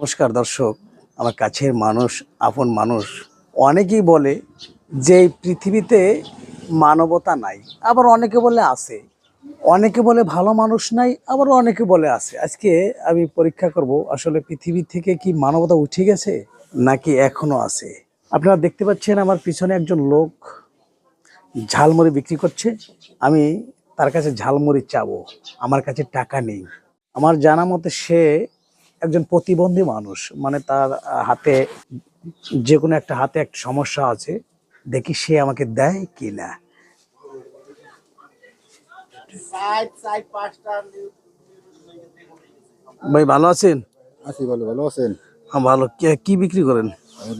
নমস্কার দর্শক, আমার কাছের মানুষ, আপন মানুষ অনেকেই বলে যে এই পৃথিবীতে মানবতা নাই, আবার অনেকে বলে আছে, অনেকে বলে ভালো মানুষ নাই, আবার অনেকে বলে আছে। আজকে আমি পরীক্ষা করব আসলে পৃথিবী থেকে কি মানবতা উঠে গেছে নাকি এখনো আছে। আপনারা দেখতে পাচ্ছেন আমার পিছনে একজন লোক ঝালমুড়ি বিক্রি করছে। আমি তার কাছে ঝালমুড়ি চাবো, আমার কাছে টাকা নেই। আমার জানা মতে সে একজন প্রতিবন্ধী মানুষ, মানে তার হাতে যে কোনো একটা হাতে একটা সমস্যা আছে। দেখি সে আমাকে দেয় কি না। ভাই ভালো আছেন? আছি ভালো। ভালো আছেন? হ্যাঁ ভালো। কি বিক্রি করেন?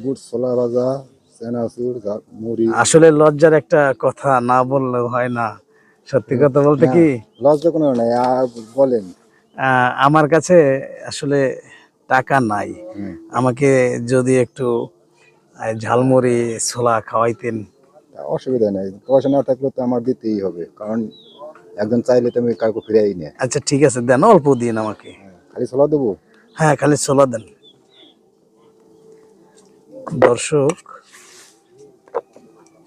বুট, ছোলা ভাজা, চানাচুর, মুড়ি। আসলে লজ্জার একটা কথা, না বললেও হয় না। সত্যি কথা বলতে কি, লজ্জা কোনো নাই, আর বলেন। আমার কাছে আসলে টাকা নাই। আমাকে যদি একটু ঝালমুড়ি ছোলা খাওয়াইতেন। অসুবিধা নাই, পয়সা না থাকলে তো আমার দিতেই হবে, কারণ একজন চাইলে তো আমি কাউকে ফিরাই না। আচ্ছা ঠিক আছে, দেন, অল্প দিন আমাকে। খালি ছোলা দেবো? হ্যাঁ, খালি ছোলা দেন। দর্শক,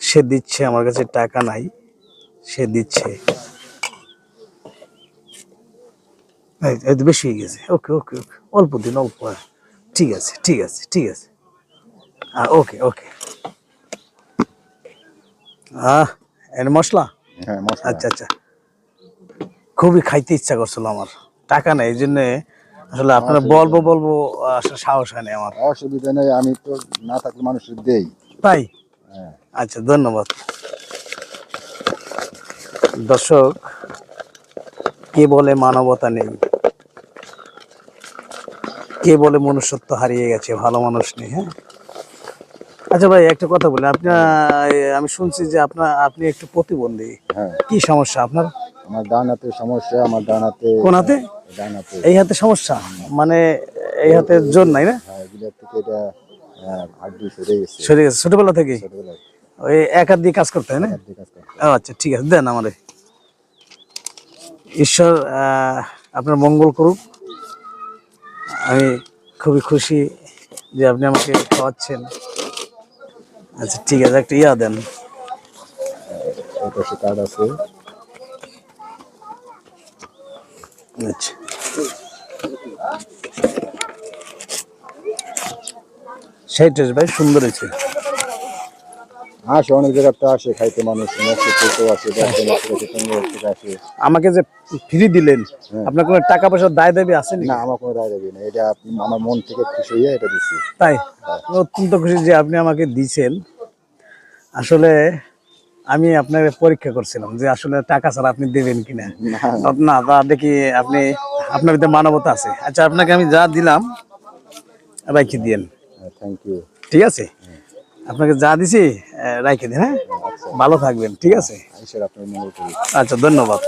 সে দিচ্ছে, আমার কাছে টাকা নাই, সে দিচ্ছে। এই তো বেশি হয়ে গেছে। ওকে ওকে ওকে, অল্প দিন, অল্প। ঠিক আছে ঠিক আছে ঠিক আছে। ওকে ওকে। এর মশলা? হ্যাঁ, মশলা। আচ্ছা আচ্ছা, খুবই খাইতে ইচ্ছা করছিল আমার, টাকা নেই, এই জন্য আসলে আপনারা বলবো বলবো আসলে সাহস হয় না আমার। অসুবিধা নেই, আমি তো না থাকলে মানুষের দেই। তাই? হ্যাঁ। আচ্ছা, ধন্যবাদ। দর্শক, কে বলে মানবতা নেই, কে বলে মনুষ্যত্ব হারিয়ে গেছে, ভালো মানুষ নেই। হ্যাঁ, আচ্ছা ভাই, একটা কথা বলি, আমি শুনছি যে আপনি একটু প্রতিবন্ধী। হ্যাঁ। কি সমস্যা আপনার? আমার ডান হাতে সমস্যা, আমার ডান হাতে। কোন হাতে? ডান হাতে। এই হাতে সমস্যা? মানে এই হাতে জোর নাই না? হ্যাঁ, এগুলোর থেকে এটা হাড্ডি সরে গেছে। সরে গেছে ছোটবেলা থেকে? ছোটবেলায়। ওই এক হাত দিয়ে কাজ করতে হয় না? হাড্ডি কাজ করে। ও আচ্ছা ঠিক আছে, দেন আমারে। ঈশ্বর আপনার মঙ্গল করুক। আমি খুবই খুশি যে আপনি আমাকে খাওয়াচ্ছেন। আচ্ছা ঠিক আছে, একটা ইয়া দেন। এই পাশে কার্ড আছে। আচ্ছা, সেইটাই ভাই, সুন্দর হয়েছে। আসে অনেক জায়গাতে আসে খাইতে মানুষ, মেক্সিকো আসে, আসে। আমাকে যে ফ্রি দিলেন, আপনার কোনো টাকা পয়সার দায় দাবি আছে না, নাকি? আমার কোনো দায় দাবি না, এটা আমার মন থেকে খুশি হয়ে এটা দিচ্ছি। তাই? আমি অত্যন্ত খুশি যে আপনি আমাকে দিয়েছেন। আসলে আমি আপনাকে পরীক্ষা করছিলাম যে আসলে টাকা ছাড়া আপনি দেবেন কিনা। না, তা দেখি আপনি, আপনার ভিতরে মানবতা আছে। আচ্ছা, আপনাকে আমি যা দিলাম রাখি দিয়েন। Thank you. ঠিক আছে, আপনাকে যা দিছি রাখি দিন। হ্যাঁ, ভালো থাকবেন। ঠিক আছে, ঈশ্বর আপনার মঙ্গল করুন। আচ্ছা, ধন্যবাদ।